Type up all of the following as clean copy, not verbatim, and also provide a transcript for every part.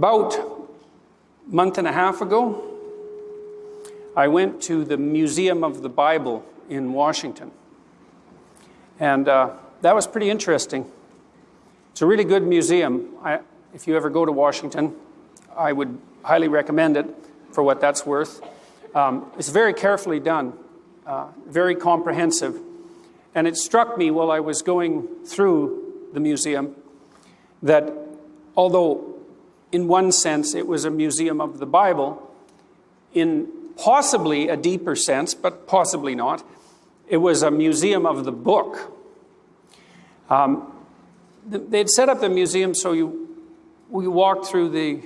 About a month and a half ago, I went to the Museum of the Bible in Washington. And that was pretty interesting. It's a really good museum. If you ever go to Washington, I would highly recommend it for what that's worth. It's very carefully done, very comprehensive. And it struck me while I was going through the museum that although in one sense it was a museum of the Bible, in possibly a deeper sense, but possibly not, it was a museum of the book. They'd set up the museum so we walked through the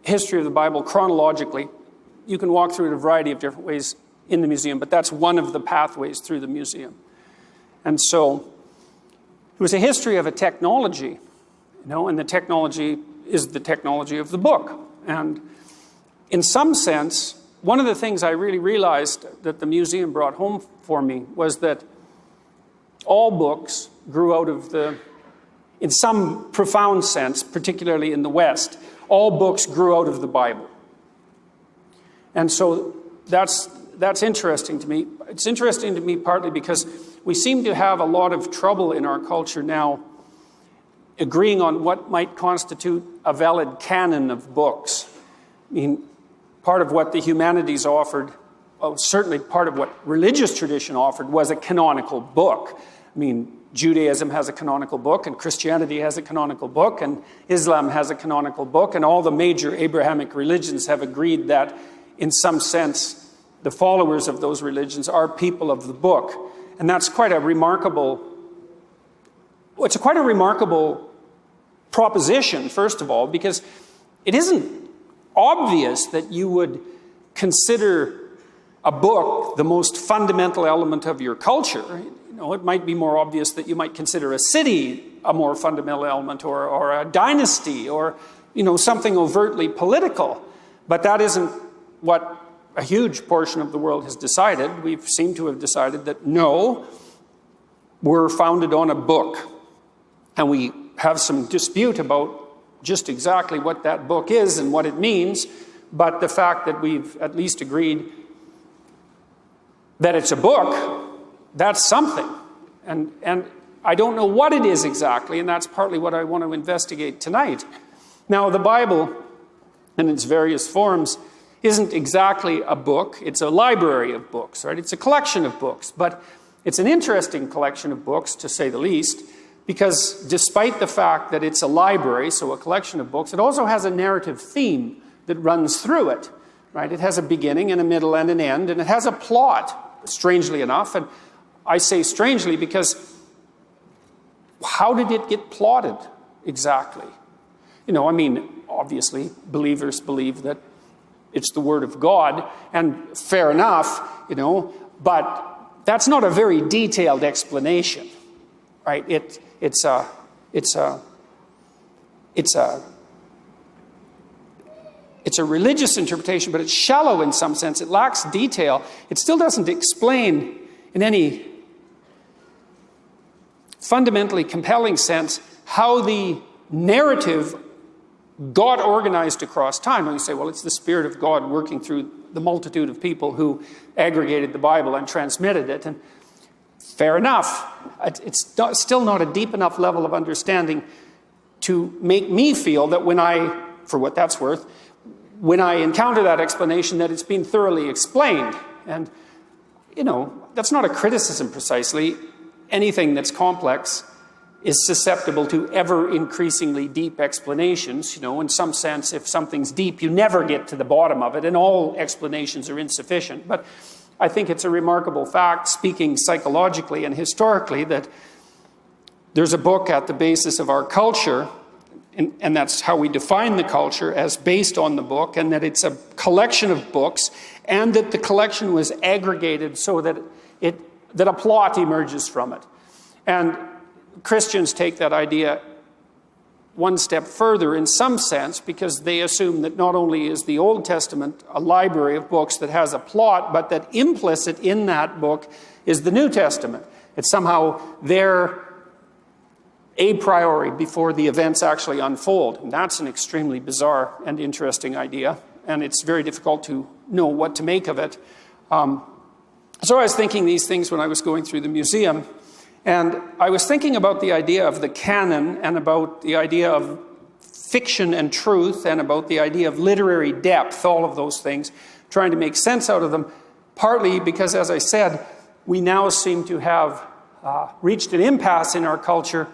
history of the Bible chronologically. You can walk through it a variety of different ways in the museum, but that's one of the pathways through the museum. And so it was a history of a technology, and the technology is the technology of the book. And in some sense, one of the things I really realized that the museum brought home for me was that all books grew out of in some profound sense, particularly in the West, all books grew out of the Bible. And so that's interesting to me. It's interesting to me partly because we seem to have a lot of trouble in our culture now agreeing on what might constitute a valid canon of books. I mean, part of what the humanities offered, certainly part of what religious tradition offered, was a canonical book. I mean, Judaism has a canonical book, and Christianity has a canonical book, and Islam has a canonical book, and all the major Abrahamic religions have agreed that, in some sense, the followers of those religions are people of the book. And that's quite a remarkable proposition, first of all, because it isn't obvious that you would consider a book the most fundamental element of your culture. It might be more obvious that you might consider a city a more fundamental element, or a dynasty, or something overtly political. But that isn't what a huge portion of the world has decided. We seem to have decided that no, we're founded on a book. And we have some dispute about just exactly what that book is and what it means, but the fact that we've at least agreed that it's a book, that's something. And I don't know what it is exactly, and that's partly what I want to investigate tonight. Now, the Bible, in its various forms, isn't exactly a book. It's a library of books, right? It's a collection of books, but it's an interesting collection of books, to say the least, because despite the fact that it's a library, so a collection of books, it also has a narrative theme that runs through it, right? It has a beginning and a middle and an end, and it has a plot, strangely enough. And I say strangely because how did it get plotted exactly? Obviously, believers believe that it's the Word of God, and fair enough, but that's not a very detailed explanation, right? It's a religious interpretation, but it's shallow in some sense. It lacks detail. It still doesn't explain in any fundamentally compelling sense how the narrative got organized across time. And you say, well, it's the Spirit of God working through the multitude of people who aggregated the Bible and transmitted it. And fair enough. It's still not a deep enough level of understanding to make me feel that for what that's worth, when I encounter that explanation, that it's been thoroughly explained. And, that's not a criticism precisely. Anything that's complex is susceptible to ever increasingly deep explanations. In some sense, if something's deep, you never get to the bottom of it, and all explanations are insufficient. But I think it's a remarkable fact, speaking psychologically and historically, that there's a book at the basis of our culture, and that's how we define the culture, as based on the book, and that it's a collection of books, and that the collection was aggregated so that a plot emerges from it. And Christians take that idea one step further in some sense, because they assume that not only is the Old Testament a library of books that has a plot, but that implicit in that book is the New Testament. It's somehow their a priori before the events actually unfold. And that's an extremely bizarre and interesting idea, and it's very difficult to know what to make of it. So I was thinking these things when I was going through the museum, and I was thinking about the idea of the canon and about the idea of fiction and truth and about the idea of literary depth, all of those things, trying to make sense out of them, partly because, as I said, we now seem to have reached an impasse in our culture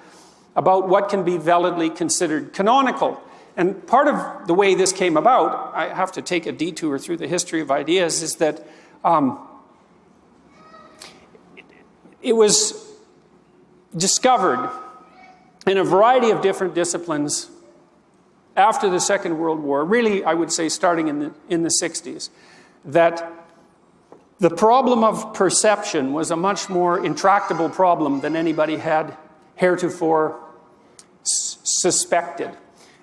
about what can be validly considered canonical. And part of the way this came about, I have to take a detour through the history of ideas, is that it was discovered in a variety of different disciplines after the Second World War, really, I would say starting in the 60s, that the problem of perception was a much more intractable problem than anybody had heretofore suspected.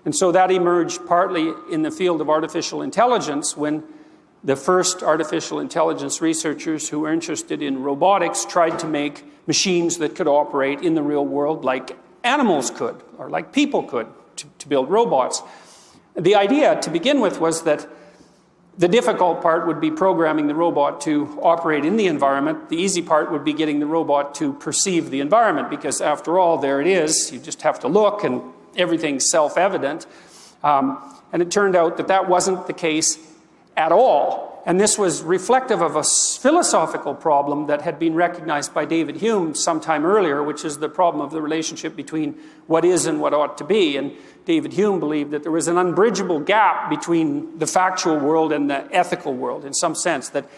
And so that emerged partly in the field of artificial intelligence when the first artificial intelligence researchers who were interested in robotics tried to make machines that could operate in the real world like animals could, or like people could, to build robots. The idea to begin with was that the difficult part would be programming the robot to operate in the environment. The easy part would be getting the robot to perceive the environment, because after all, there it is. You just have to look and everything's self-evident. And it turned out that that wasn't the case at all. And this was reflective of a philosophical problem that had been recognized by David Hume sometime earlier, which is the problem of the relationship between what is and what ought to be. And David Hume believed that there was an unbridgeable gap between the factual world and the ethical world, in some sense, that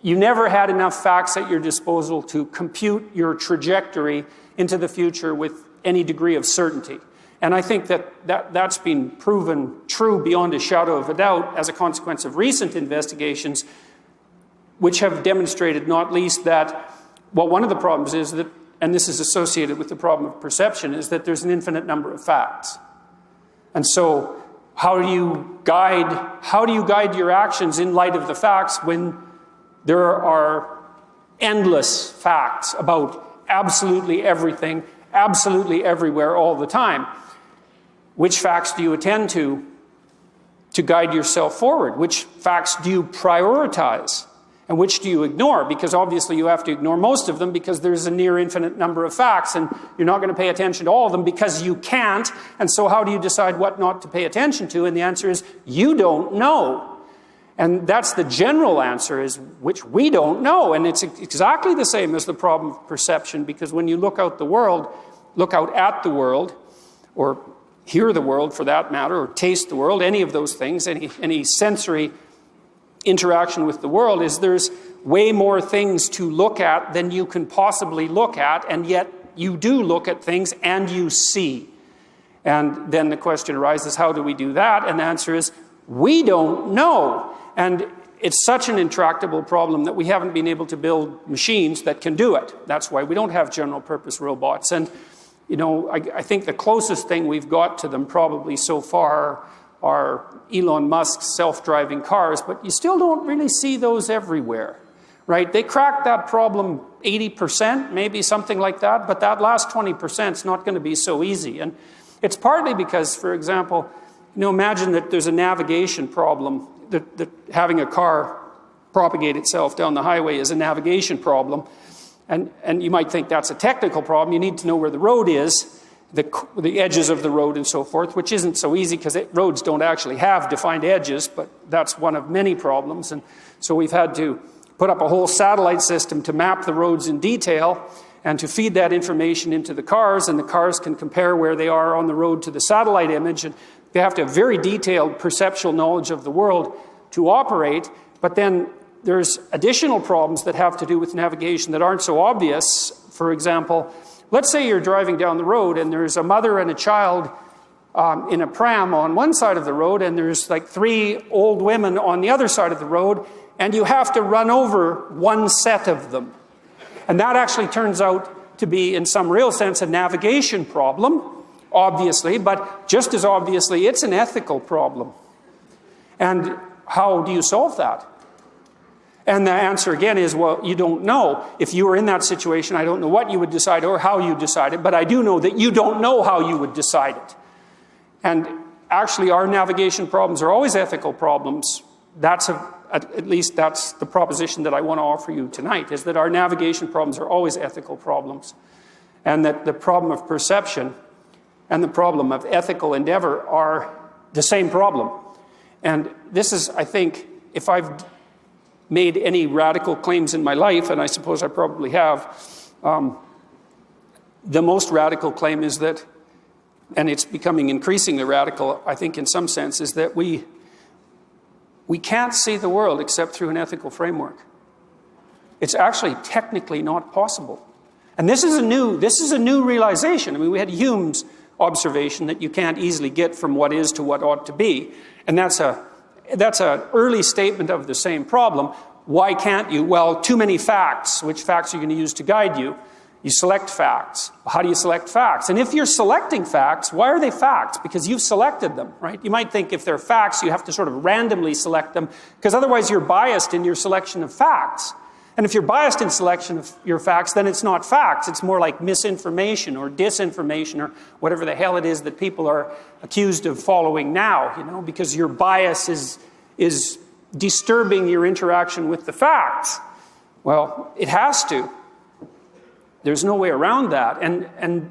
you never had enough facts at your disposal to compute your trajectory into the future with any degree of certainty. And I think that's been proven true beyond a shadow of a doubt as a consequence of recent investigations, which have demonstrated not least that, well, one of the problems is that, and this is associated with the problem of perception, is that there's an infinite number of facts. And so how do you guide your actions in light of the facts when there are endless facts about absolutely everything, absolutely everywhere, all the time? Which facts do you attend to guide yourself forward? Which facts do you prioritize? And which do you ignore? Because obviously you have to ignore most of them because there's a near infinite number of facts, and you're not going to pay attention to all of them because you can't. And so how do you decide what not to pay attention to? And the answer is, you don't know. And that's the general answer, is which we don't know. And it's exactly the same as the problem of perception, because when you look out at the world, or hear the world for that matter, or taste the world, any of those things, any sensory interaction with the world, is there's way more things to look at than you can possibly look at, and yet you do look at things and you see. And then the question arises, how do we do that? And the answer is, we don't know. And it's such an intractable problem that we haven't been able to build machines that can do it. That's why we don't have general purpose robots. And you know, I think the closest thing we've got to them probably so far are Elon Musk's self-driving cars, but you still don't really see those everywhere, right? They cracked that problem 80%, maybe something like that, but that last 20% is not going to be so easy. And it's partly because, for example, you know, imagine that there's a navigation problem, that having a car propagate itself down the highway is a navigation problem. And you might think that's a technical problem. You need to know where the road is, the edges of the road and so forth, which isn't so easy because roads don't actually have defined edges, but that's one of many problems. And so we've had to put up a whole satellite system to map the roads in detail and to feed that information into the cars, and the cars can compare where they are on the road to the satellite image. And they have to have very detailed perceptual knowledge of the world to operate, but then there's additional problems that have to do with navigation that aren't so obvious. For example, let's say you're driving down the road and there's a mother and a child in a pram on one side of the road, and there's like 3 old women on the other side of the road, and you have to run over one set of them. And that actually turns out to be, in some real sense, a navigation problem, obviously, but just as obviously, it's an ethical problem. And how do you solve that? And the answer again is, well, you don't know. If you were in that situation, I don't know what you would decide or how you decide it, but I do know that you don't know how you would decide it. And actually, our navigation problems are always ethical problems. At least that's the proposition that I want to offer you tonight, is that our navigation problems are always ethical problems. And that the problem of perception and the problem of ethical endeavor are the same problem. And this is, I think, if I've made any radical claims in my life, and I suppose I probably have, the most radical claim is that, and it's becoming increasingly radical, I think in some sense, is that we can't see the world except through an ethical framework. It's actually technically not possible. And this is a new realization. I mean, we had Hume's observation that you can't easily get from what is to what ought to be. And that's an early statement of the same problem. Why can't you? Well, too many facts. Which facts are you going to use to guide you? You select facts. How do you select facts? And if you're selecting facts, why are they facts? Because you've selected them, right? You might think if they're facts, you have to sort of randomly select them, because otherwise you're biased in your selection of facts. And if you're biased in selection of your facts, then it's not facts. It's more like misinformation or disinformation or whatever the hell it is that people are accused of following now, because your bias is disturbing your interaction with the facts. Well, it has to. There's no way around that. And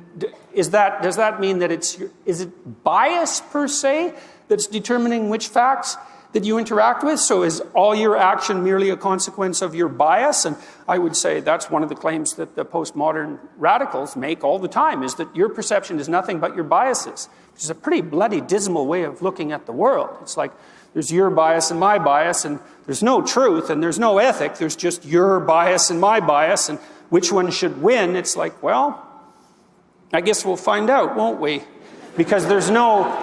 does that mean that is it bias per se that's determining which facts that you interact with? So is all your action merely a consequence of your bias? And I would say that's one of the claims that the postmodern radicals make all the time, is that your perception is nothing but your biases, which is a pretty bloody dismal way of looking at the world. It's like there's your bias and my bias, and there's no truth and there's no ethic. There's just your bias and my bias, and which one should win? It's like, well, I guess we'll find out, won't we? Because there's no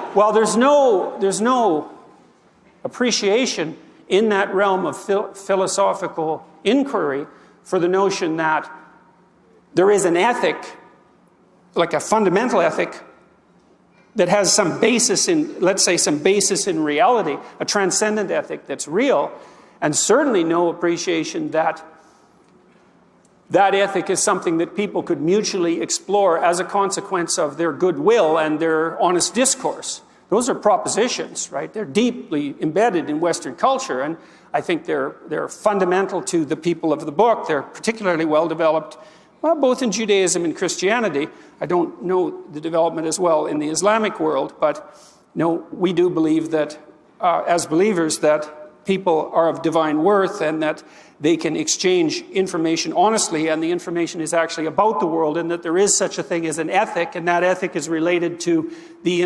appreciation in that realm of philosophical inquiry for the notion that there is an ethic, like a fundamental ethic, that has some basis in, let's say, some basis in reality, a transcendent ethic that's real, and certainly no appreciation that that ethic is something that people could mutually explore as a consequence of their goodwill and their honest discourse. Those are propositions, right? They're deeply embedded in Western culture, and I think they're fundamental to the people of the book. They're particularly well developed, well, both in Judaism and Christianity. I don't know the development as well in the Islamic world, but we do believe that, as believers, that people are of divine worth and that they can exchange information honestly, and the information is actually about the world, and that there is such a thing as an ethic, and that ethic is related to the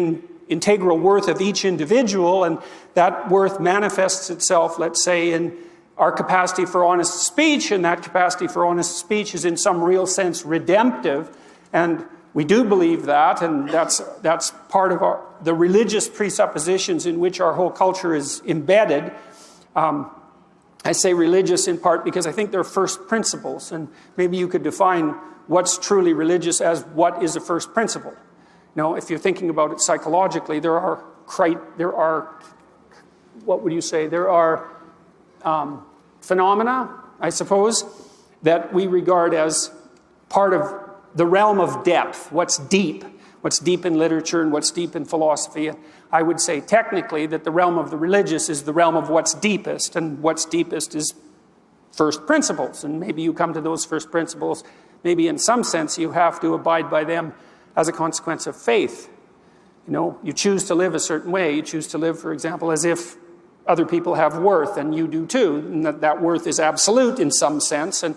integral worth of each individual, and that worth manifests itself, let's say, in our capacity for honest speech, and that capacity for honest speech is in some real sense redemptive, and we do believe that, and that's part of the religious presuppositions in which our whole culture is embedded. I say religious in part because I think they're first principles, and maybe you could define what's truly religious as what is a first principle. If you're thinking about it psychologically, there are what would you say? There are phenomena, I suppose, that we regard as part of the realm of depth, what's deep in literature and what's deep in philosophy. I would say technically that the realm of the religious is the realm of what's deepest, and what's deepest is first principles. And maybe you come to those first principles, maybe in some sense you have to abide by them as a consequence of faith. You choose to live a certain way. You choose to live, for example, as if other people have worth, and you do too, and that worth is absolute in some sense. And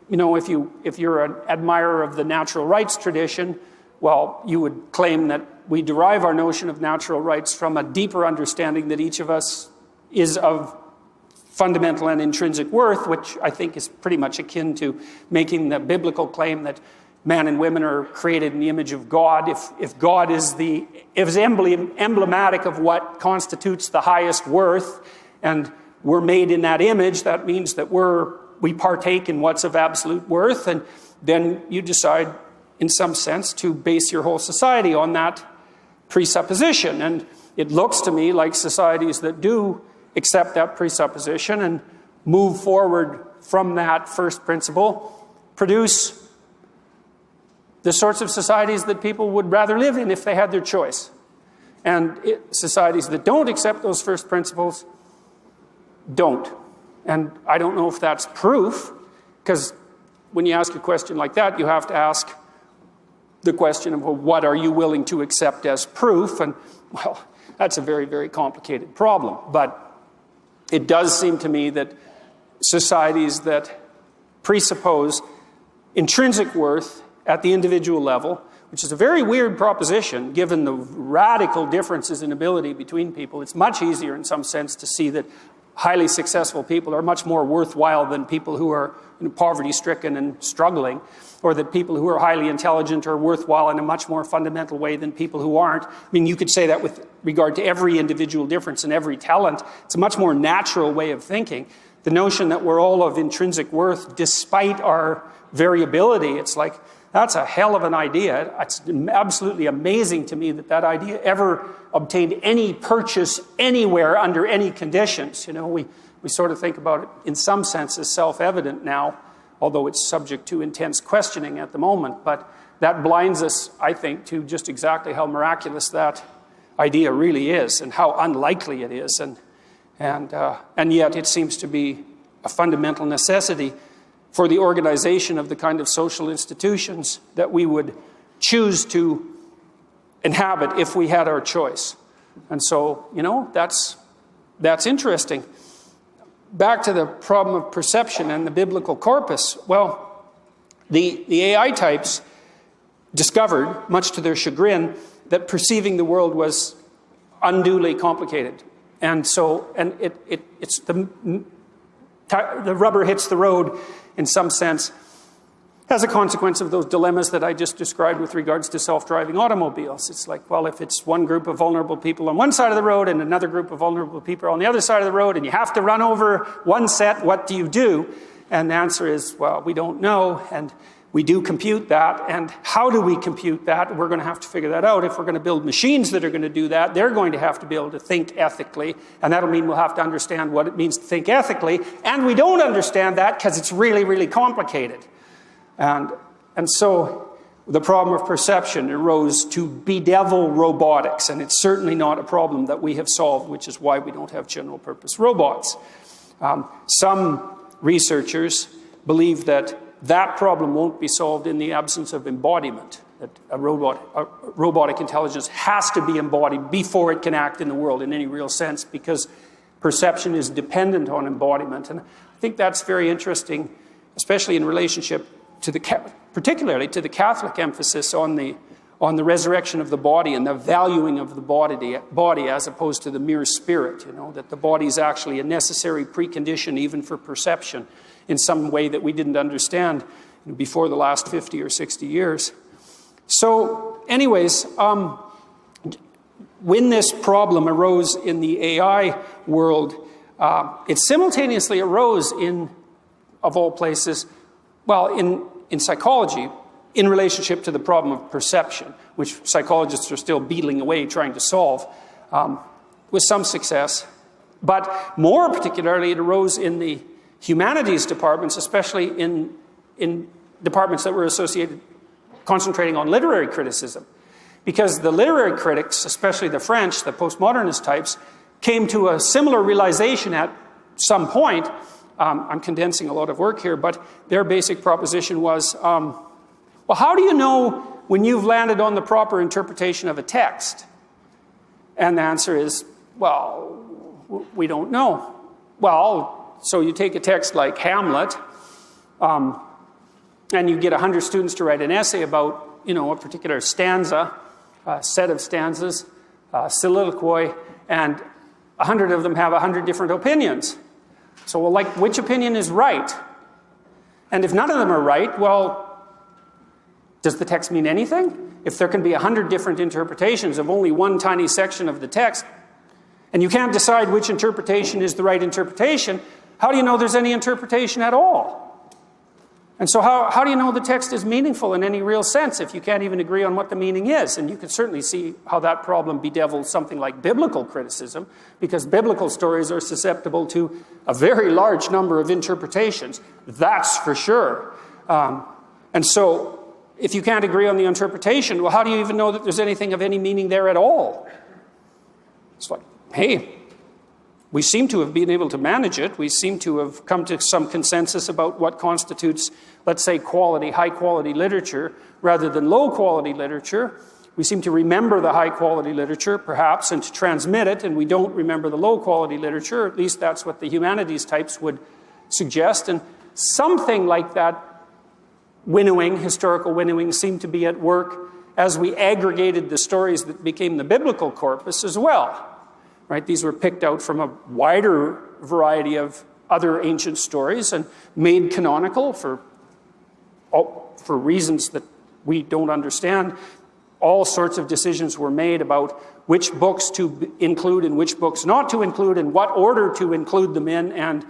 if you're an admirer of the natural rights tradition, well, you would claim that we derive our notion of natural rights from a deeper understanding that each of us is of fundamental and intrinsic worth, which I think is pretty much akin to making the biblical claim that man and women are created in the image of God. If God is emblematic of what constitutes the highest worth, and we're made in that image, that means that we partake in what's of absolute worth, and then you decide, in some sense, to base your whole society on that presupposition. And it looks to me like societies that do accept that presupposition and move forward from that first principle, produce the sorts of societies that people would rather live in if they had their choice. And societies that don't accept those first principles don't. And I don't know if that's proof, because when you ask a question like that, you have to ask the question of, well, what are you willing to accept as proof? And, well, that's a very, very complicated problem. But it does seem to me that societies that presuppose intrinsic worth at the individual level, which is a very weird proposition given the radical differences in ability between people. It's much easier in some sense to see that highly successful people are much more worthwhile than people who are poverty-stricken and struggling, or that people who are highly intelligent are worthwhile in a much more fundamental way than people who aren't. I mean, you could say that with regard to every individual difference and every talent. It's a much more natural way of thinking. The notion that we're all of intrinsic worth despite our variability, it's like, that's a hell of an idea. It's absolutely amazing to me that that idea ever obtained any purchase anywhere under any conditions. You know, we sort of think about it in some sense as self-evident now, although it's subject to intense questioning at the moment. But that blinds us, I think, to just exactly how miraculous that idea really is and how unlikely it is. And yet it seems to be a fundamental necessity for the organization of the kind of social institutions that we would choose to inhabit if we had our choice. And so, you know, that's interesting. Back to the problem of perception and the biblical corpus. Well, the AI types discovered, much to their chagrin, that perceiving the world was unduly complicated. And so, it's the rubber hits the road in some sense as a consequence of those dilemmas that I just described with regards to self-driving automobiles. It's like, well, if it's one group of vulnerable people on one side of the road and another group of vulnerable people on the other side of the road, and you have to run over one set, what do you do? And the answer is, well, we don't know, and we do compute that. And how do we compute that? We're going to have to figure that out. If we're going to build machines that are going to do that, they're going to have to be able to think ethically. And that'll mean we'll have to understand what it means to think ethically. And we don't understand that because it's really, really complicated. And so the problem of perception arose to bedevil robotics. And it's certainly not a problem that we have solved, which is why we don't have general purpose robots. Some researchers believe that problem won't be solved in the absence of embodiment, that a robotic intelligence has to be embodied before it can act in the world in any real sense, because perception is dependent on embodiment. And I think that's very interesting, especially in relationship to particularly to the Catholic emphasis on the resurrection of the body and the valuing of the body as opposed to the mere spirit, you know, that the body is actually a necessary precondition even for perception in some way that we didn't understand before the last 50 or 60 years. So anyways, when this problem arose in the AI world, it simultaneously arose in, of all places, well, in psychology, in relationship to the problem of perception, which psychologists are still beetling away trying to solve with some success. But more particularly, it arose in the humanities departments, especially in departments that were concentrating on literary criticism. Because the literary critics, especially the French, the postmodernist types, came to a similar realization at some point. I'm condensing a lot of work here, but their basic proposition was, well, how do you know when you've landed on the proper interpretation of a text? And the answer is, well, we don't know. Well, so you take a text like Hamlet, and you get 100 students to write an essay about, you know, a particular stanza, a set of stanzas, soliloquy, and 100 of them have 100 different opinions. So, well, like, which opinion is right? And if none of them are right, well, does the text mean anything? If there can be 100 different interpretations of only one tiny section of the text, and you can't decide which interpretation is the right interpretation, how do you know there's any interpretation at all? And so how do you know the text is meaningful in any real sense if you can't even agree on what the meaning is? And you can certainly see how that problem bedevils something like biblical criticism, because biblical stories are susceptible to a very large number of interpretations. That's for sure. And so if you can't agree on the interpretation, well, how do you even know that there's anything of any meaning there at all? It's like, hey, we seem to have been able to manage it. We seem to have come to some consensus about what constitutes, let's say, high-quality literature rather than low-quality literature. We seem to remember the high-quality literature, perhaps, and to transmit it, and we don't remember the low-quality literature. At least that's what the humanities types would suggest. And something like that winnowing, historical winnowing, seemed to be at work as we aggregated the stories that became the biblical corpus as well. Right? These were picked out from a wider variety of other ancient stories and made canonical for reasons that we don't understand. All sorts of decisions were made about which books to include and which books not to include and what order to include them in, and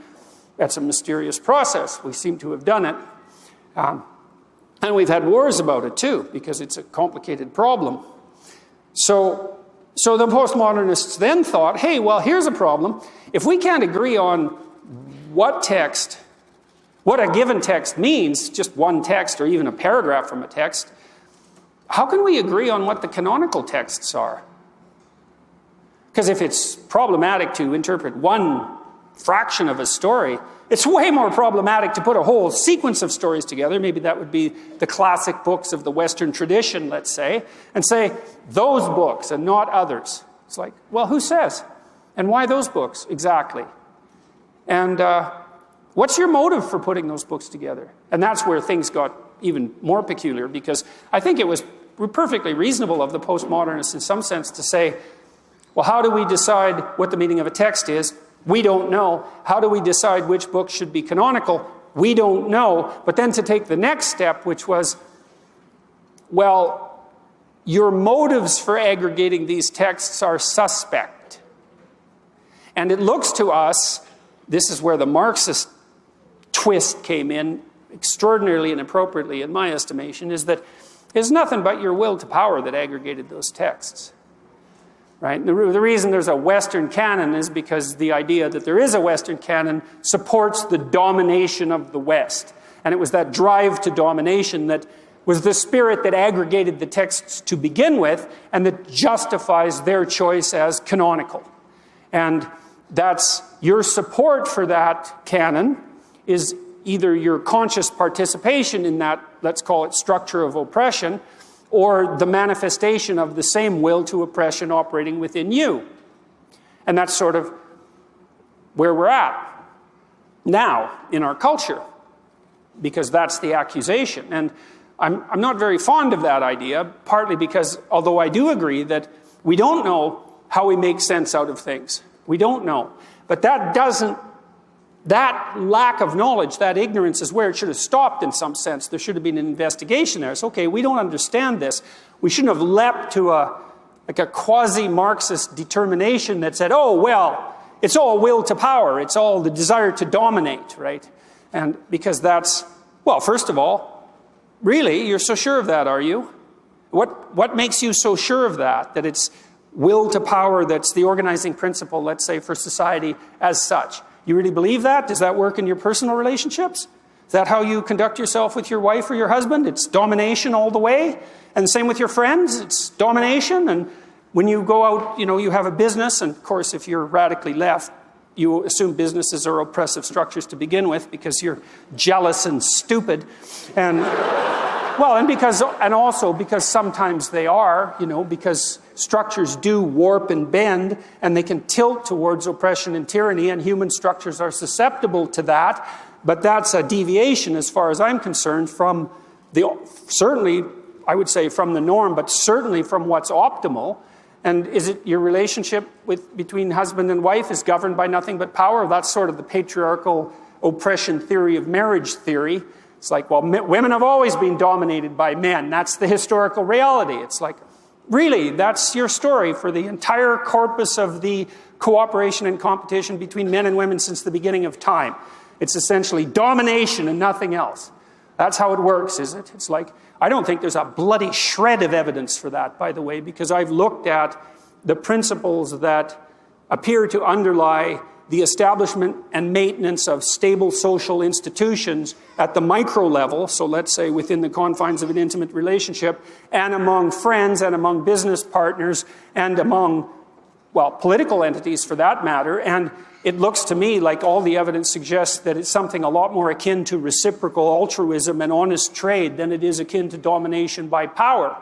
that's a mysterious process. We seem to have done it. And we've had wars about it too, because it's a complicated problem. So the postmodernists then thought, hey, well, here's a problem. If we can't agree on what a given text means, just one text or even a paragraph from a text, how can we agree on what the canonical texts are? Because if it's problematic to interpret one fraction of a story, it's way more problematic to put a whole sequence of stories together. Maybe that would be the classic books of the Western tradition, let's say, and say those books and not others. It's like, well, who says? And why those books exactly? And what's your motive for putting those books together? And that's where things got even more peculiar, because I think it was perfectly reasonable of the postmodernists in some sense to say, well, how do we decide what the meaning of a text is? We don't know. How do we decide which books should be canonical? We don't know. But then to take the next step, which was, well, your motives for aggregating these texts are suspect. And it looks to us, this is where the Marxist twist came in, extraordinarily and appropriately in my estimation, is that it's nothing but your will to power that aggregated those texts. Right? The reason there's a Western canon is because the idea that there is a Western canon supports the domination of the West. And it was that drive to domination that was the spirit that aggregated the texts to begin with and that justifies their choice as canonical. And that's your support for that canon is either your conscious participation in that, let's call it structure of oppression, or the manifestation of the same will to oppression operating within you. And that's sort of where we're at now in our culture, because that's the accusation. And I'm not very fond of that idea, partly because, although I do agree that we don't know how we make sense out of things. We don't know. But that lack of knowledge, that ignorance is where it should have stopped in some sense. There should have been an investigation there. It's okay, we don't understand this. We shouldn't have leapt to a quasi-Marxist determination that said, oh, well, it's all will to power. It's all the desire to dominate, right? And because that's, well, first of all, really, you're so sure of that, are you? What makes you so sure of that it's will to power that's the organizing principle, let's say, for society as such? You really believe that? Does that work in your personal relationships? Is that how you conduct yourself with your wife or your husband? It's domination all the way. And the same with your friends. It's domination. And when you go out, you have a business. And of course, if you're radically left, you assume businesses are oppressive structures to begin with because you're jealous and stupid. And well, and also because sometimes they are, because structures do warp and bend and they can tilt towards oppression and tyranny, and human structures are susceptible to that. But that's a deviation, as far as I'm concerned, from certainly, I would say, from the norm, but certainly from what's optimal. And is it your relationship between husband and wife is governed by nothing but power? That's sort of the patriarchal oppression theory of marriage theory. It's like, well, women have always been dominated by men. That's the historical reality. It's like, really, that's your story for the entire corpus of the cooperation and competition between men and women since the beginning of time. It's essentially domination and nothing else. That's how it works, is it? It's like, I don't think there's a bloody shred of evidence for that, by the way, because I've looked at the principles that appear to underlie the establishment and maintenance of stable social institutions at the micro level, so let's say within the confines of an intimate relationship, and among friends and among business partners and among, well, political entities for that matter. And it looks to me like all the evidence suggests that it's something a lot more akin to reciprocal altruism and honest trade than it is akin to domination by power,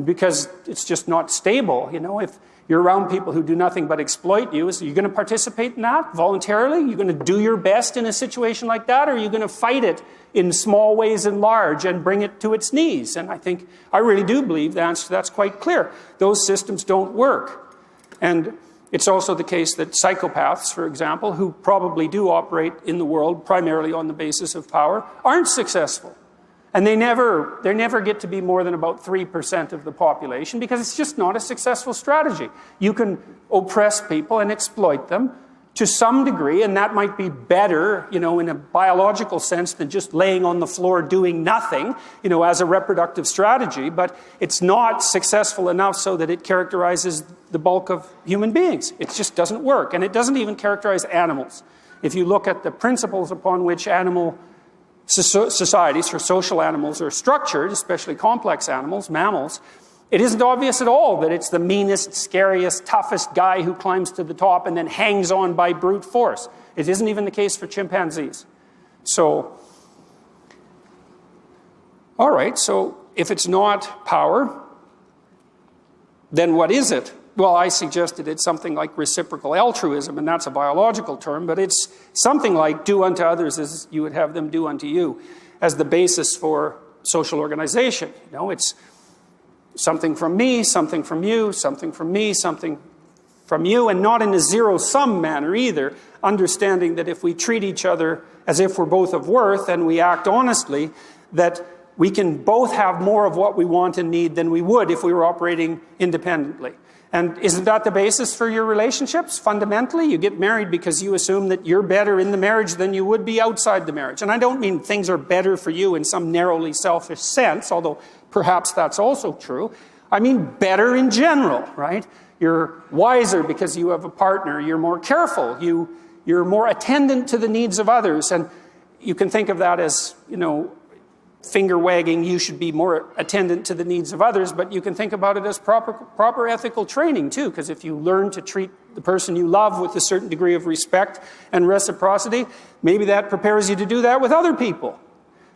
because it's just not stable. You know, if you're around people who do nothing but exploit you, so you're going to participate in that voluntarily? You're going to do your best in a situation like that, or are you going to fight it in small ways and large and bring it to its knees? And I really do believe the answer to that's quite clear. Those systems don't work. And it's also the case that psychopaths, for example, who probably do operate in the world primarily on the basis of power, aren't successful. And they never get to be more than about 3% of the population, because it's just not a successful strategy. You can oppress people and exploit them to some degree, and that might be better, you know, in a biological sense than just laying on the floor doing nothing, you know, as a reproductive strategy, but it's not successful enough so that it characterizes the bulk of human beings. It just doesn't work, and it doesn't even characterize animals. If you look at the principles upon which animal societies for social animals are structured, especially complex animals, mammals, it isn't obvious at all that it's the meanest, scariest, toughest guy who climbs to the top and then hangs on by brute force. It isn't even the case for chimpanzees. So, all right, so if it's not power, then what is it? Well, I suggested it's something like reciprocal altruism, and that's a biological term, but it's something like do unto others as you would have them do unto you as the basis for social organization. You know, it's something from me, something from you, something from me, something from you, and not in a zero-sum manner either, understanding that if we treat each other as if we're both of worth and we act honestly, that we can both have more of what we want and need than we would if we were operating independently. And isn't that the basis for your relationships? Fundamentally, you get married because you assume that you're better in the marriage than you would be outside the marriage. And I don't mean things are better for you in some narrowly selfish sense, although perhaps that's also true. I mean better in general, right? You're wiser because you have a partner. You're more careful. You're more attendant to the needs of others. And you can think of that as, you know, finger wagging, you should be more attendant to the needs of others, but you can think about it as proper ethical training too, because if you learn to treat the person you love with a certain degree of respect and reciprocity, maybe that prepares you to do that with other people.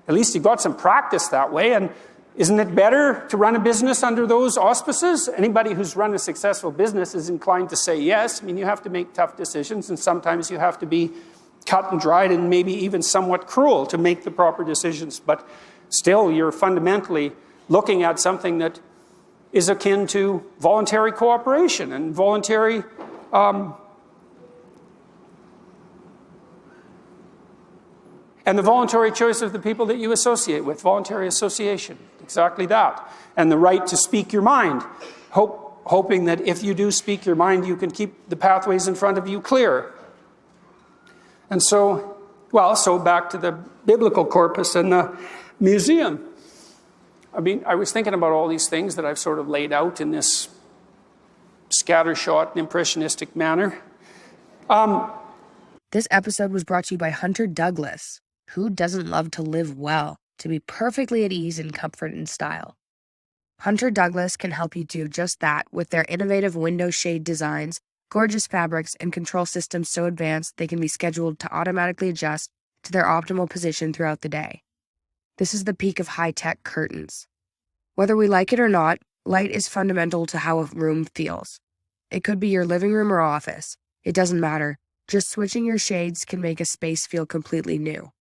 At least you got some practice that way, and isn't it better to run a business under those auspices? Anybody who's run a successful business is inclined to say yes. I mean, you have to make tough decisions, and sometimes you have to be cut and dried and maybe even somewhat cruel to make the proper decisions, but still, you're fundamentally looking at something that is akin to voluntary cooperation and voluntary and the voluntary choice of the people that you associate with, voluntary association, exactly that. And the right to speak your mind, hoping that if you do speak your mind, you can keep the pathways in front of you clear. And so, well, so back to the biblical corpus and the museum. I mean, I was thinking about all these things that I've sort of laid out in this scattershot and impressionistic manner. This episode was brought to you by Hunter Douglas. Who doesn't love to live well, to be perfectly at ease in comfort and style? Hunter Douglas can help you do just that with their innovative window shade designs, gorgeous fabrics, and control systems so advanced they can be scheduled to automatically adjust to their optimal position throughout the day. This is the peak of high-tech curtains. Whether we like it or not, light is fundamental to how a room feels. It could be your living room or office. It doesn't matter. Just switching your shades can make a space feel completely new.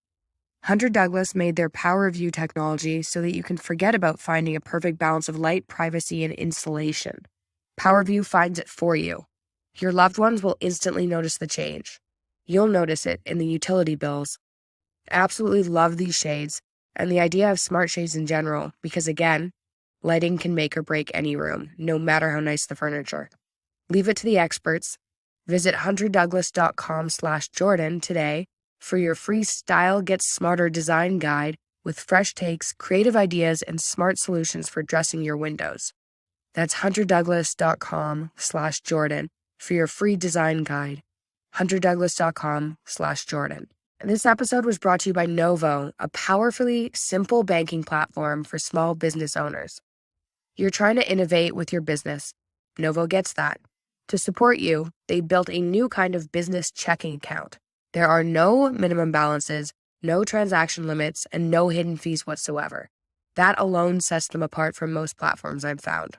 Hunter Douglas made their Power View technology so that you can forget about finding a perfect balance of light, privacy, and insulation. Power View finds it for you. Your loved ones will instantly notice the change. You'll notice it in the utility bills. I absolutely love these shades and the idea of smart shades in general because, again, lighting can make or break any room, no matter how nice the furniture. Leave it to the experts. Visit hunterdouglas.com/Jordan today for your free Style Gets Smarter design guide with fresh takes, creative ideas, and smart solutions for dressing your windows. That's hunterdouglas.com/Jordan for your free design guide. hunterdouglas.com/Jordan. This episode was brought to you by Novo, a powerfully simple banking platform for small business owners. You're trying to innovate with your business. Novo gets that. To support you, they built a new kind of business checking account. There are no minimum balances, no transaction limits, and no hidden fees whatsoever. That alone sets them apart from most platforms I've found.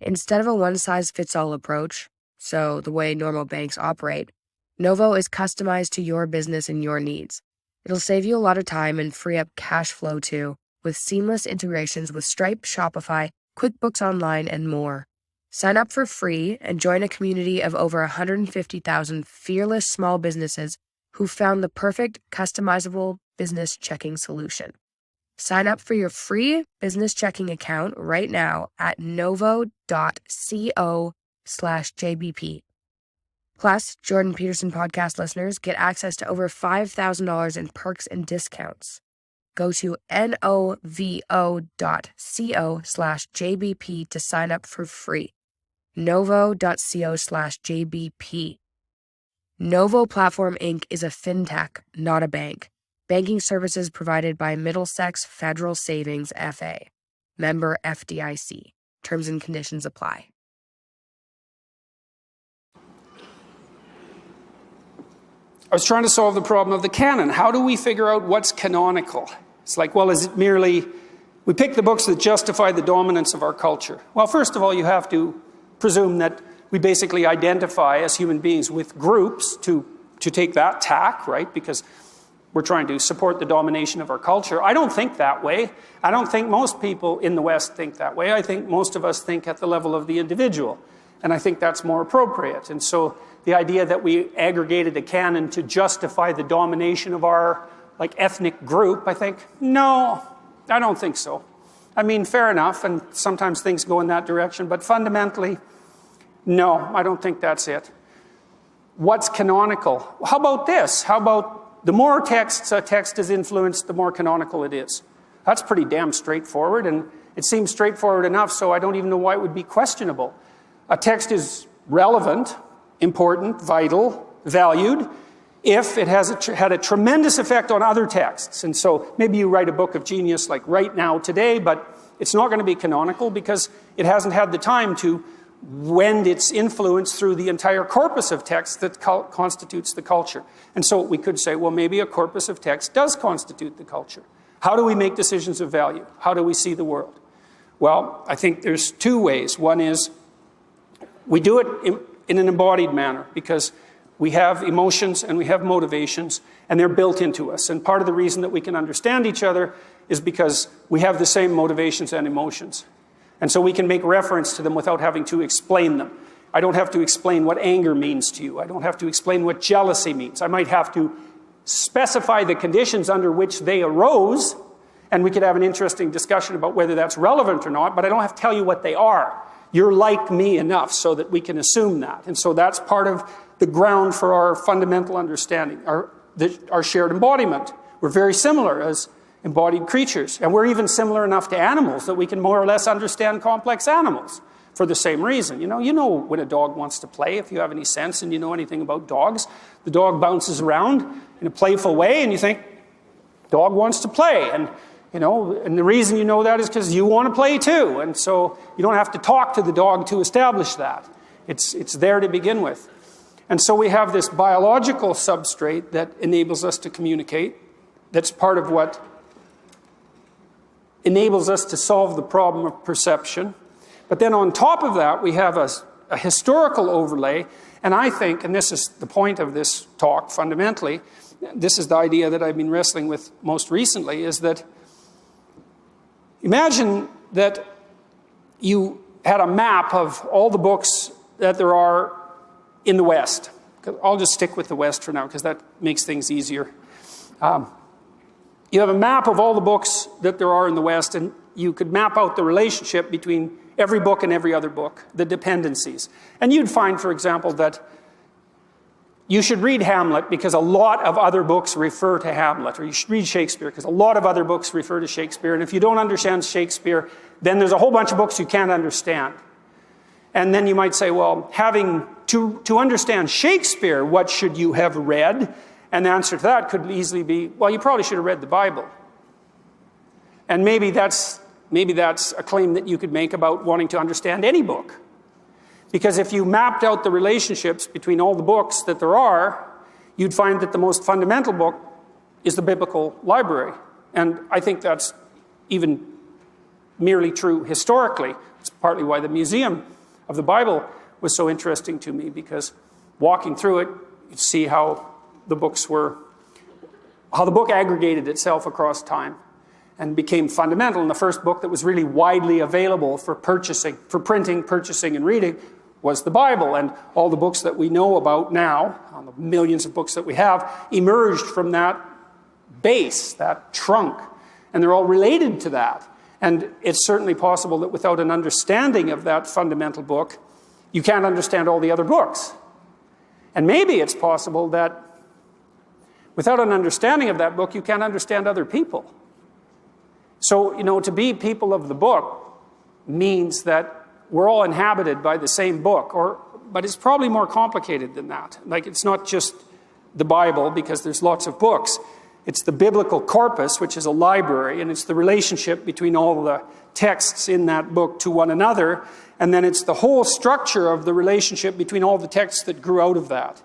Instead of a one-size-fits-all approach, so the way normal banks operate, Novo is customized to your business and your needs. It'll save you a lot of time and free up cash flow too, with seamless integrations with Stripe, Shopify, QuickBooks Online, and more. Sign up for free and join a community of over 150,000 fearless small businesses who found the perfect customizable business checking solution. Sign up for your free business checking account right now at novo.co/JBP. Plus, Jordan Peterson podcast listeners get access to over $5,000 in perks and discounts. Go to novo.co/JBP to sign up for free. novo.co/JBP. Novo Platform Inc. is a fintech, not a bank. Banking services provided by Middlesex Federal Savings FA. Member FDIC. Terms and conditions apply. I was trying to solve the problem of the canon. How do we figure out what's canonical? It's like, well, is it merely we pick the books that justify the dominance of our culture? Well, first of all, you have to presume that we basically identify as human beings with groups to take that tack, right? Because we're trying to support the domination of our culture. I don't think that way. I don't think most people in the West think that way. I think most of us think at the level of the individual. And I think that's more appropriate. And so the idea that we aggregated a canon to justify the domination of our ethnic group, I think, no, I don't think so. I mean, fair enough, and sometimes things go in that direction, but fundamentally, no, I don't think that's it. What's canonical? How about this? How about the more texts a text is influenced, the more canonical it is? That's pretty damn straightforward, and it seems straightforward enough, so I don't even know why it would be questionable. A text is relevant, important, vital, valued, if it has had a tremendous effect on other texts. And so maybe you write a book of genius like right now, today, but it's not going to be canonical because it hasn't had the time to wend its influence through the entire corpus of text that constitutes the culture. And so we could say, well, maybe a corpus of text does constitute the culture. How do we make decisions of value? How do we see the world? Well, I think there's two ways. One is we do it in an embodied manner because we have emotions and we have motivations and they're built into us. And part of the reason that we can understand each other is because we have the same motivations and emotions. And so we can make reference to them without having to explain them. I don't have to explain what anger means to you. I don't have to explain what jealousy means. I might have to specify the conditions under which they arose, and we could have an interesting discussion about whether that's relevant or not, but I don't have to tell you what they are. You're like me enough so that we can assume that. And so that's part of the ground for our fundamental understanding, our shared embodiment. We're very similar as embodied creatures. And we're even similar enough to animals that we can more or less understand complex animals for the same reason. You know when a dog wants to play, if you have any sense and you know anything about dogs. The dog bounces around in a playful way and you think, dog wants to play. And the reason you know that is because you want to play too. And so you don't have to talk to the dog to establish that. It's there to begin with. And so we have this biological substrate that enables us to communicate. That's part of what enables us to solve the problem of perception. But then on top of that, we have a historical overlay. And I think, and this is the point of this talk fundamentally, this is the idea that I've been wrestling with most recently, is that imagine that you had a map of all the books that there are in the West. I'll just stick with the West for now because that makes things easier. You have a map of all the books that there are in the West, and you could map out the relationship between every book and every other book, the dependencies. And you'd find, for example, that you should read Hamlet because a lot of other books refer to Hamlet, or you should read Shakespeare because a lot of other books refer to Shakespeare. And if you don't understand Shakespeare, then there's a whole bunch of books you can't understand. And then you might say, well, having to understand Shakespeare, what should you have read? And the answer to that could easily be, well, you probably should have read the Bible. And maybe that's a claim that you could make about wanting to understand any book. Because if you mapped out the relationships between all the books that there are, you'd find that the most fundamental book is the biblical library. And I think that's even merely true historically. It's partly why the Museum of the Bible was so interesting to me, because walking through it, you see how the book aggregated itself across time and became fundamental. And the first book that was really widely available for printing, purchasing, and reading was the Bible. And all the books that we know about now, the millions of books that we have, emerged from that base, that trunk. And they're all related to that. And it's certainly possible that without an understanding of that fundamental book, you can't understand all the other books. And maybe it's possible that without an understanding of that book, you can't understand other people. So, to be people of the book means that we're all inhabited by the same book, but it's probably more complicated than that. Like, it's not just the Bible, because there's lots of books. It's the biblical corpus, which is a library, and it's the relationship between all the texts in that book to one another, and then it's the whole structure of the relationship between all the texts that grew out of that.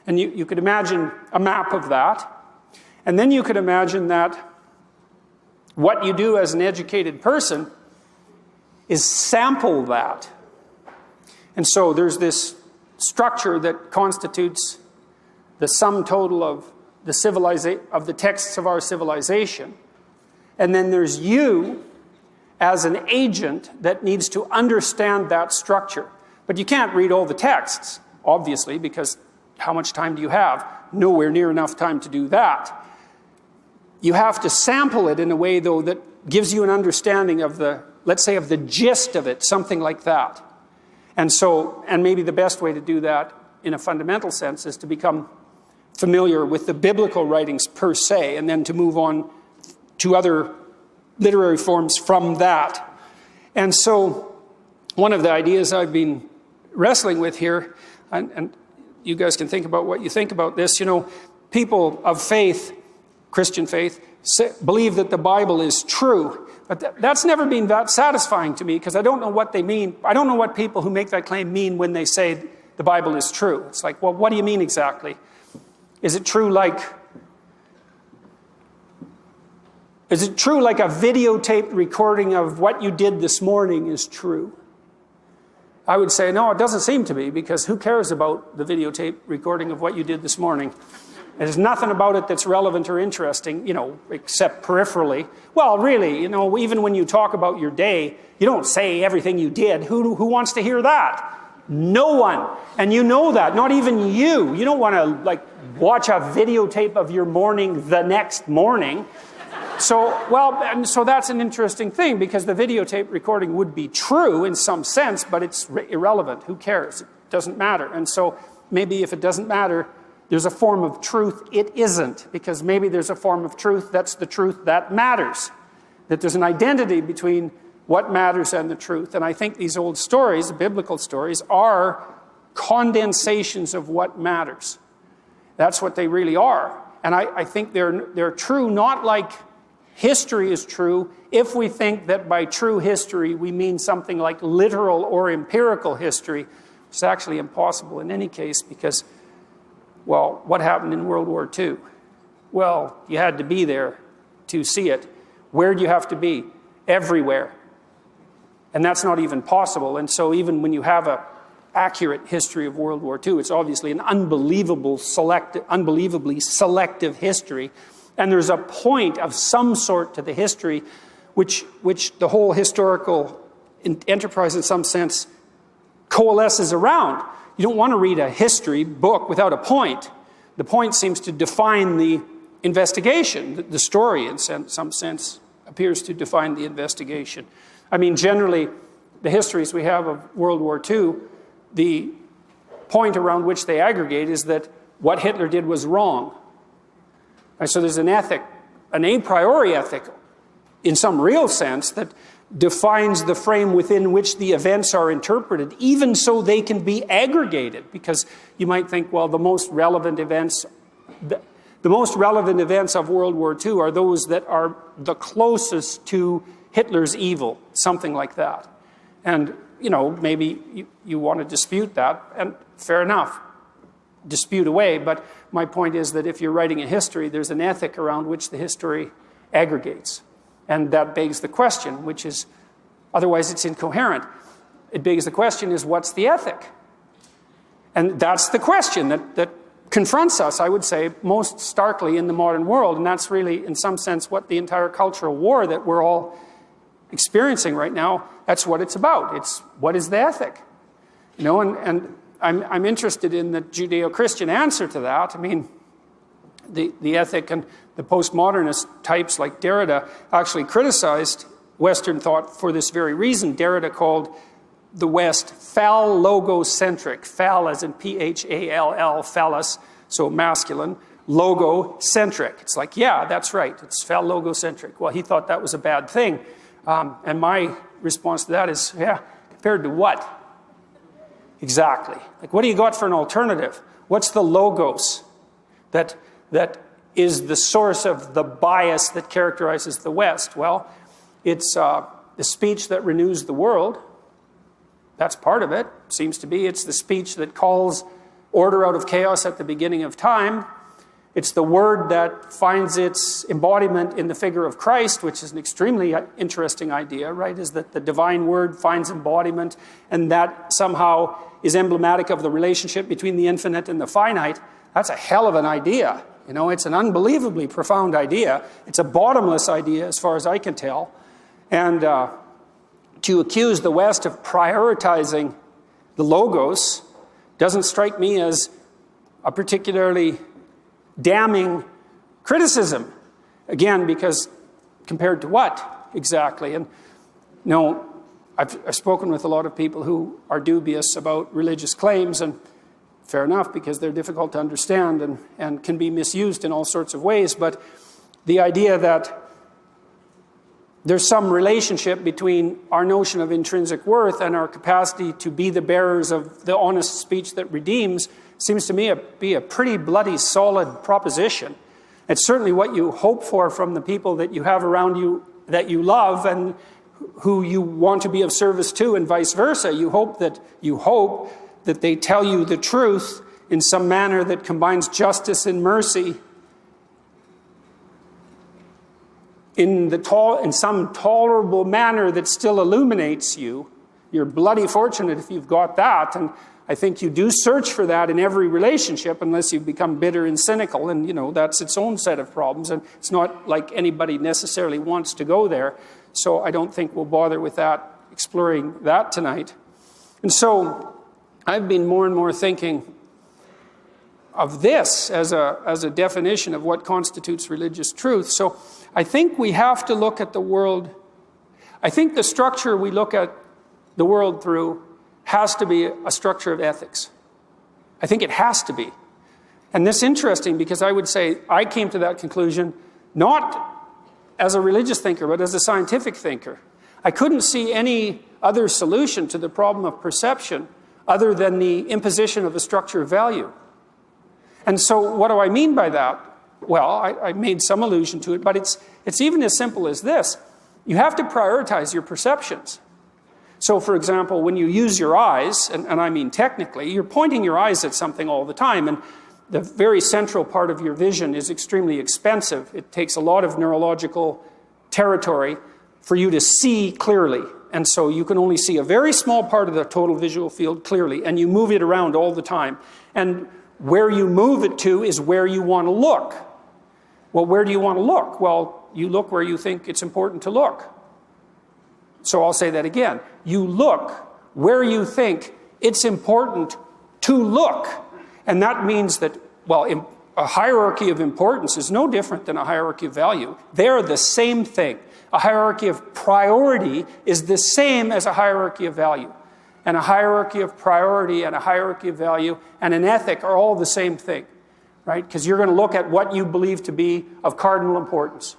And you could imagine a map of that, and then you could imagine that what you do as an educated person is sample that. And so there's this structure that constitutes the sum total of the texts of our civilization. And then there's you as an agent that needs to understand that structure. But you can't read all the texts, obviously, because how much time do you have? Nowhere near enough time to do that. You have to sample it in a way, though, that gives you an understanding of let's say, of the gist of it, something like that. And maybe the best way to do that in a fundamental sense is to become familiar with the biblical writings per se, and then to move on to other literary forms from that. And so one of the ideas I've been wrestling with here, and you guys can think about what you think about this, people of faith, Christian faith, believe that the Bible is true. But that's never been that satisfying to me, because I don't know what they mean. I don't know what people who make that claim mean when they say the Bible is true. It's like, well, what do you mean exactly? Is it true like a videotaped recording of what you did this morning is true? I would say, no, it doesn't seem to be, because who cares about the videotaped recording of what you did this morning? There's nothing about it that's relevant or interesting, except peripherally. Well, really, even when you talk about your day, you don't say everything you did. Who wants to hear that? No one. And you know that, not even you. You don't want to, watch a videotape of your morning the next morning. So that's an interesting thing, because the videotape recording would be true in some sense, but it's irrelevant. Who cares? It doesn't matter. And so maybe if it doesn't matter, there's a form of truth it isn't, because maybe there's a form of truth that's the truth that matters, that there's an identity between what matters and the truth. And I think these old stories, the biblical stories, are condensations of what matters. That's what they really are. And I think they're true, not like history is true, if we think that by true history we mean something like literal or empirical history. It's actually impossible in any case, because, well, what happened in World War II? Well, you had to be there to see it. Where do you have to be? Everywhere. And that's not even possible. And so even when you have an accurate history of World War II, it's obviously an unbelievably selective history. And there's a point of some sort to the history which the whole historical enterprise, in some sense, coalesces around. You don't want to read a history book without a point. The point seems to define the investigation. The story, in some sense, appears to define the investigation. I mean, generally, the histories we have of World War II, the point around which they aggregate is that what Hitler did was wrong. Right, so there's an ethic, an a priori ethic, in some real sense, that defines the frame within which the events are interpreted, even so they can be aggregated. Because you might think, well, the most relevant events of World War II are those that are the closest to Hitler's evil, something like that. And, maybe you want to dispute that, and fair enough, dispute away. But my point is that if you're writing a history, there's an ethic around which the history aggregates. And that begs the question, which is, otherwise it's incoherent. It begs the question is, what's the ethic? And that's the question that confronts us, I would say, most starkly in the modern world. And that's really, in some sense, what the entire cultural war that we're all experiencing right now, that's what it's about. It's, what is the ethic? And I'm interested in the Judeo-Christian answer to that. I mean, the ethic and the postmodernist types like Derrida actually criticized Western thought for this very reason. Derrida called the West phallogocentric, phal as in P-H-A-L-L, phallus, so masculine, logocentric. It's like, yeah, that's right, it's phallogocentric. Well, he thought that was a bad thing. And my response to that is, yeah, compared to what? Exactly. Like, what do you got for an alternative? What's the logos that is the source of the bias that characterizes the West? Well, it's the speech that renews the world. That's part of it, seems to be. It's the speech that calls order out of chaos at the beginning of time. It's the word that finds its embodiment in the figure of Christ, which is an extremely interesting idea, right? Is that the divine word finds embodiment, and that somehow is emblematic of the relationship between the infinite and the finite. That's a hell of an idea. It's an unbelievably profound idea. It's a bottomless idea as far as I can tell. And to accuse the West of prioritizing the logos doesn't strike me as a particularly damning criticism. Again, because compared to what exactly? And I've spoken with a lot of people who are dubious about religious claims, and fair enough, because they're difficult to understand and can be misused in all sorts of ways. But the idea that there's some relationship between our notion of intrinsic worth and our capacity to be the bearers of the honest speech that redeems seems to me be a pretty bloody solid proposition. It's certainly what you hope for from the people that you have around you that you love and who you want to be of service to, and vice versa. You hope that they tell you the truth in some manner that combines justice and mercy in some tolerable manner that still illuminates you. You're bloody fortunate if you've got that, and I think you do search for that in every relationship unless you become bitter and cynical, and that's its own set of problems, and it's not like anybody necessarily wants to go there, so I don't think we'll bother with that, exploring that tonight. And so I've been more and more thinking of this as a definition of what constitutes religious truth. So I think we have to look at the world. I think the structure we look at the world through has to be a structure of ethics. I think it has to be. And this is interesting because I would say I came to that conclusion not as a religious thinker, but as a scientific thinker. I couldn't see any other solution to the problem of perception other than the imposition of a structure of value. And so what do I mean by that? Well, I made some allusion to it, but it's even as simple as this. You have to prioritize your perceptions. So, for example, when you use your eyes, and I mean technically, you're pointing your eyes at something all the time, and the very central part of your vision is extremely expensive. It takes a lot of neurological territory for you to see clearly. And so you can only see a very small part of the total visual field clearly, and you move it around all the time. And where you move it to is where you want to look. Well, where do you want to look? Well, you look where you think it's important to look. So I'll say that again. You look where you think it's important to look. And that means that, well, a hierarchy of importance is no different than a hierarchy of value. They're the same thing. A hierarchy of priority is the same as a hierarchy of value. And a hierarchy of priority and a hierarchy of value and an ethic are all the same thing. right? Because you're going to look at what you believe to be of cardinal importance.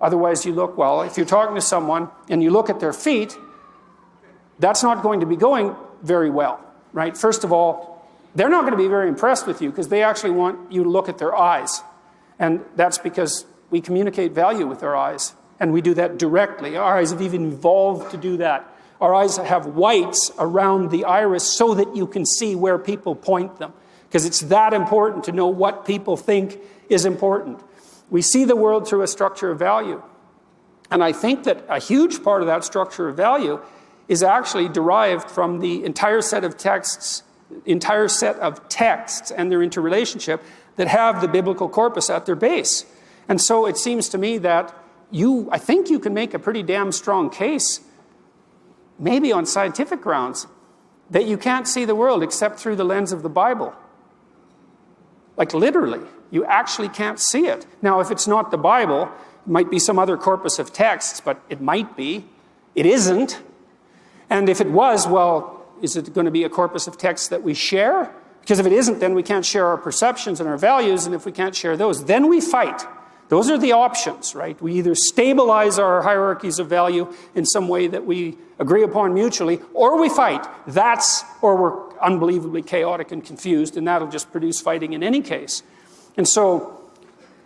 Otherwise, you look, well, if you're talking to someone and you look at their feet, that's not going to be going very well, right? First of all, they're not going to be very impressed with you because they actually want you to look at their eyes. And that's because we communicate value with our eyes. And we do that directly. Our eyes have even evolved to do that. Our eyes have whites around the iris so that you can see where people point them. Because it's that important to know what people think is important. We see the world through a structure of value. And I think that a huge part of that structure of value is actually derived from the entire set of texts and their interrelationship that have the biblical corpus at their base. And so it seems to me that I think you can make a pretty damn strong case, maybe on scientific grounds, that you can't see the world except through the lens of the Bible. Like literally, you actually can't see it. Now, if it's not the Bible, it might be some other corpus of texts, but it might be. It isn't. And if it was, well, is it going to be a corpus of texts that we share? Because if it isn't, then we can't share our perceptions and our values, and if we can't share those, then we fight. Those are the options, right? We either stabilize our hierarchies of value in some way that we agree upon mutually, or we fight. Or we're unbelievably chaotic and confused, and that'll just produce fighting in any case. And so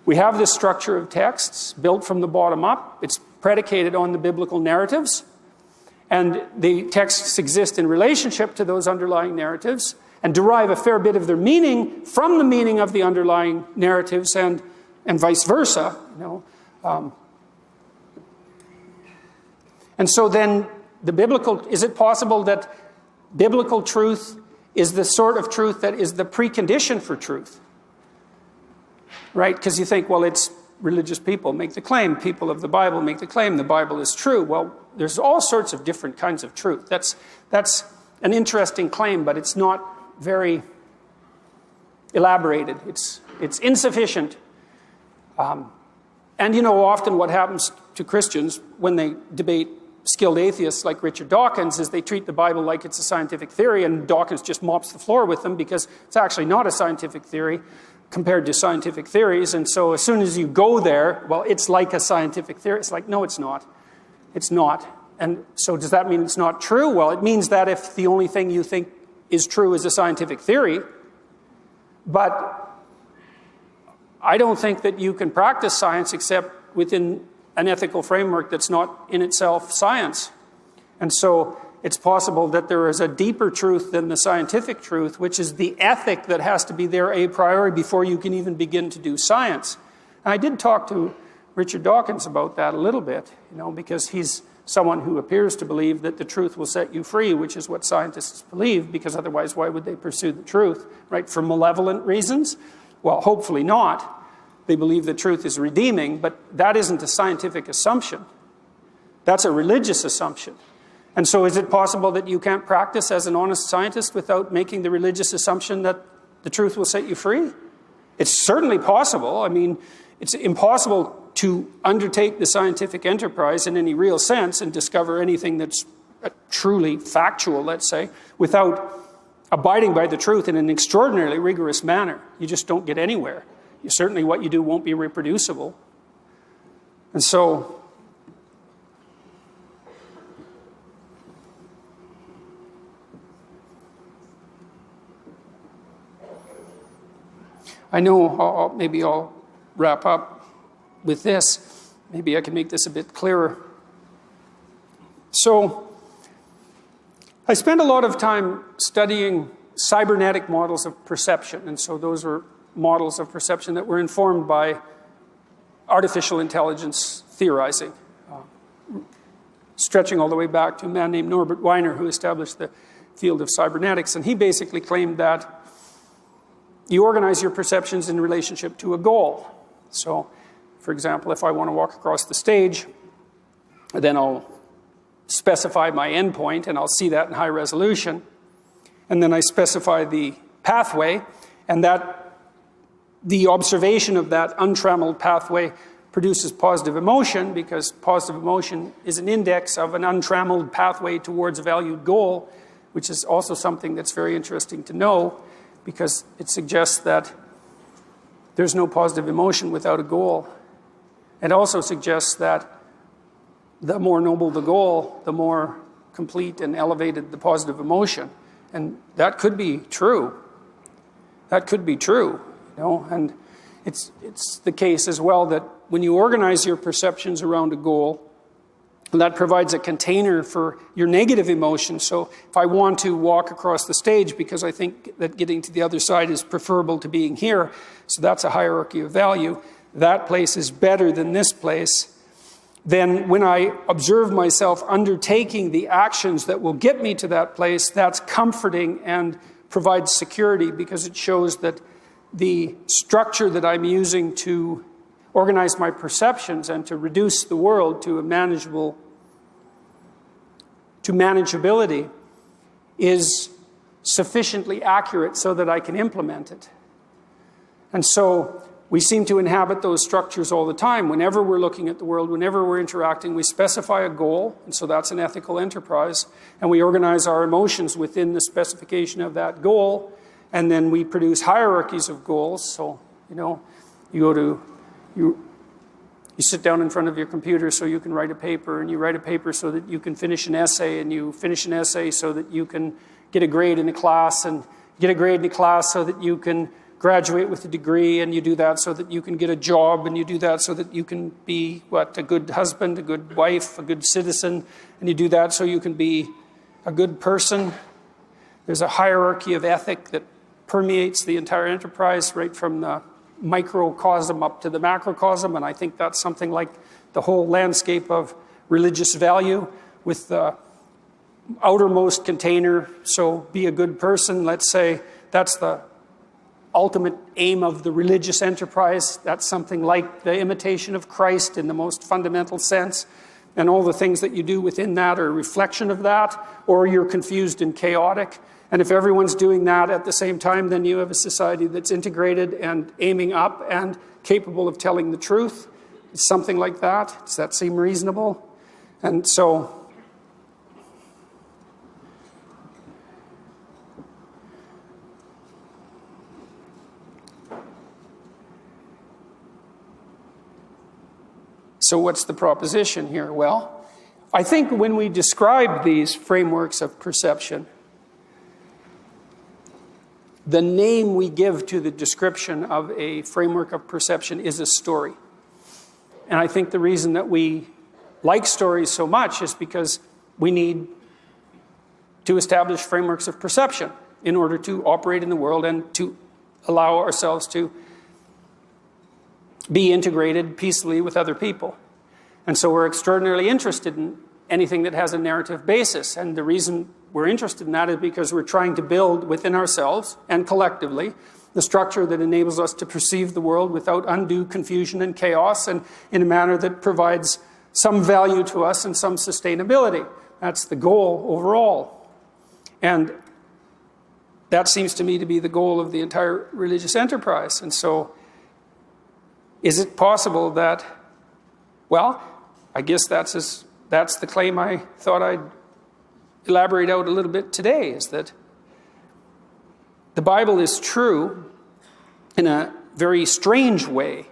we have this structure of texts built from the bottom up. It's predicated on the biblical narratives, and the texts exist in relationship to those underlying narratives and derive a fair bit of their meaning from the meaning of the underlying narratives, and vice versa, And so then is it possible that biblical truth is the sort of truth that is the precondition for truth? Right? Because you think, well, it's religious people make the claim, people of the Bible make the claim, the Bible is true. Well, there's all sorts of different kinds of truth. That's an interesting claim, but it's not very elaborated. It's insufficient. And often what happens to Christians when they debate skilled atheists like Richard Dawkins is they treat the Bible like it's a scientific theory, and Dawkins just mops the floor with them because it's actually not a scientific theory compared to scientific theories. And so as soon as you go there, well, it's like a scientific theory. It's like, no, it's not. It's not. And so does that mean it's not true? Well, it means that if the only thing you think is true is a scientific theory, but I don't think that you can practice science except within an ethical framework that's not in itself science. And so it's possible that there is a deeper truth than the scientific truth, which is the ethic that has to be there a priori before you can even begin to do science. And I did talk to Richard Dawkins about that a little bit, because he's someone who appears to believe that the truth will set you free, which is what scientists believe, because otherwise why would they pursue the truth, right? For malevolent reasons? Well, hopefully not. They believe the truth is redeeming, but that isn't a scientific assumption. That's a religious assumption. And so is it possible that you can't practice as an honest scientist without making the religious assumption that the truth will set you free? It's certainly possible. I mean, it's impossible to undertake the scientific enterprise in any real sense and discover anything that's truly factual, let's say, without abiding by the truth in an extraordinarily rigorous manner. You just don't get anywhere. Certainly what you do won't be reproducible. And so I know maybe I'll wrap up with this. Maybe I can make this a bit clearer. So I spent a lot of time studying cybernetic models of perception. And so those are models of perception that were informed by artificial intelligence theorizing, stretching all the way back to a man named Norbert Wiener, who established the field of cybernetics. And he basically claimed that you organize your perceptions in relationship to a goal. So, for example, if I want to walk across the stage, then I'll specify my endpoint, and I'll see that in high resolution. And then I specify the pathway, and the observation of that untrammeled pathway produces positive emotion, because positive emotion is an index of an untrammeled pathway towards a valued goal, which is also something that's very interesting to know, because it suggests that there's no positive emotion without a goal. It also suggests that the more noble the goal, the more complete and elevated the positive emotion. And that could be true. That could be true, and it's the case as well that when you organize your perceptions around a goal, that provides a container for your negative emotions. So if I want to walk across the stage because I think that getting to the other side is preferable to being here, so that's a hierarchy of value, that place is better than this place, then when I observe myself undertaking the actions that will get me to that place, that's comforting and provides security because it shows that the structure that I'm using to organize my perceptions and to reduce the world to manageability is sufficiently accurate so that I can implement it. And so we seem to inhabit those structures all the time. Whenever we're looking at the world, whenever we're interacting, we specify a goal, and so that's an ethical enterprise, and we organize our emotions within the specification of that goal, and then we produce hierarchies of goals. So, you sit down in front of your computer so you can write a paper, and you write a paper so that you can finish an essay, and you finish an essay so that you can get a grade in a class, and get a grade in a class so that you can graduate with a degree, and you do that so that you can get a job, and you do that so that you can be, a good husband, a good wife, a good citizen, and you do that so you can be a good person. There's a hierarchy of ethic that permeates the entire enterprise, right from the microcosm up to the macrocosm, and I think that's something like the whole landscape of religious value, with the outermost container, so be a good person, let's say, that's the ultimate aim of the religious enterprise. That's something like the imitation of Christ in the most fundamental sense, and all the things that you do within that are a reflection of that, or you're confused and chaotic. And if everyone's doing that at the same time, then you have a society that's integrated and aiming up and capable of telling the truth. It's something like that. Does that seem reasonable? And so what's the proposition here? Well, I think when we describe these frameworks of perception, the name we give to the description of a framework of perception is a story. And I think the reason that we like stories so much is because we need to establish frameworks of perception in order to operate in the world and to allow ourselves to be integrated peacefully with other people. And so we're extraordinarily interested in anything that has a narrative basis. And the reason we're interested in that is because we're trying to build within ourselves and collectively the structure that enables us to perceive the world without undue confusion and chaos, and in a manner that provides some value to us and some sustainability. That's the goal overall. And that seems to me to be the goal of the entire religious enterprise. And so is it possible that, well, I guess that's the claim I thought I'd elaborate out a little bit today, is that the Bible is true in a very strange way.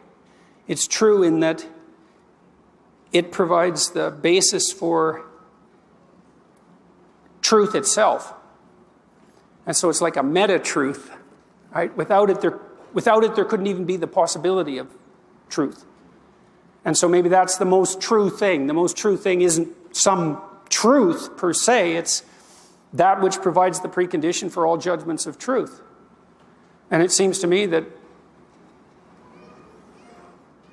It's true in that it provides the basis for truth itself. And so it's like a meta-truth, right? Without it, there couldn't even be the possibility of truth. And so maybe that's the most true thing. The most true thing isn't some truth per se, it's that which provides the precondition for all judgments of truth. And it seems to me that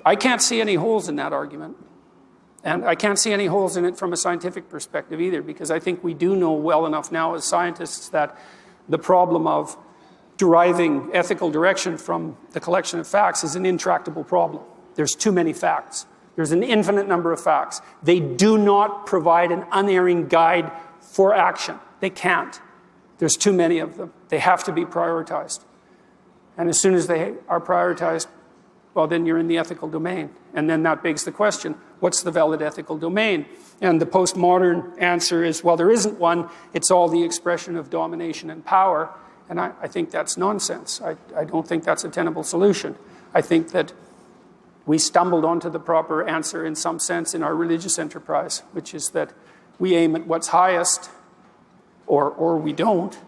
I can't see any holes in that argument. And I can't see any holes in it from a scientific perspective either, because I think we do know well enough now as scientists that the problem of deriving ethical direction from the collection of facts is an intractable problem. There's too many facts. There's an infinite number of facts. They do not provide an unerring guide for action. They can't. There's too many of them. They have to be prioritized. And as soon as they are prioritized, well, then you're in the ethical domain. And then that begs the question, what's the valid ethical domain? And the postmodern answer is, well, there isn't one. It's all the expression of domination and power. And I think that's nonsense. I don't think that's a tenable solution. I think that we stumbled onto the proper answer in some sense in our religious enterprise, which is that we aim at what's highest, or we don't.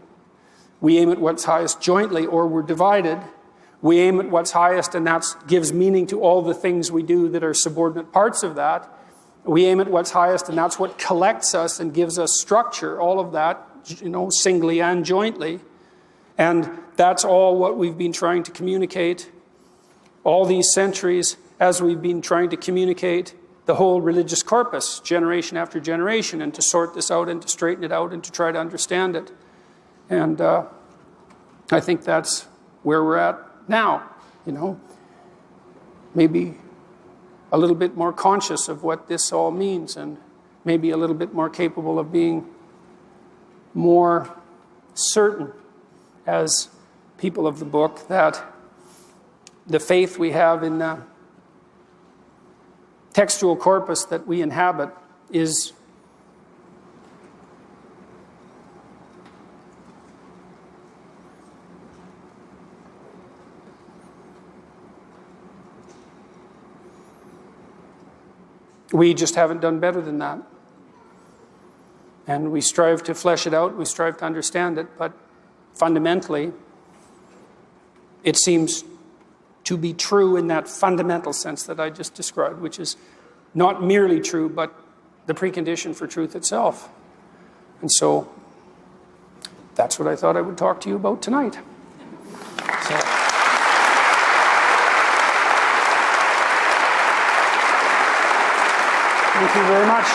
We aim at what's highest jointly, or we're divided. We aim at what's highest, and that gives meaning to all the things we do that are subordinate parts of that. We aim at what's highest, and that's what collects us and gives us structure, all of that, singly and jointly. And that's all what we've been trying to communicate all these centuries as we've been trying to communicate the whole religious corpus, generation after generation, and to sort this out and to straighten it out and to try to understand it. And I think that's where we're at now, maybe a little bit more conscious of what this all means, and maybe a little bit more capable of being more certain as people of the book that the faith we have in the textual corpus that we inhabit is we just haven't done better than that. And we strive to flesh it out, we strive to understand it, but fundamentally, it seems to be true in that fundamental sense that I just described, which is not merely true, but the precondition for truth itself. And so that's what I thought I would talk to you about tonight. Thank you very much.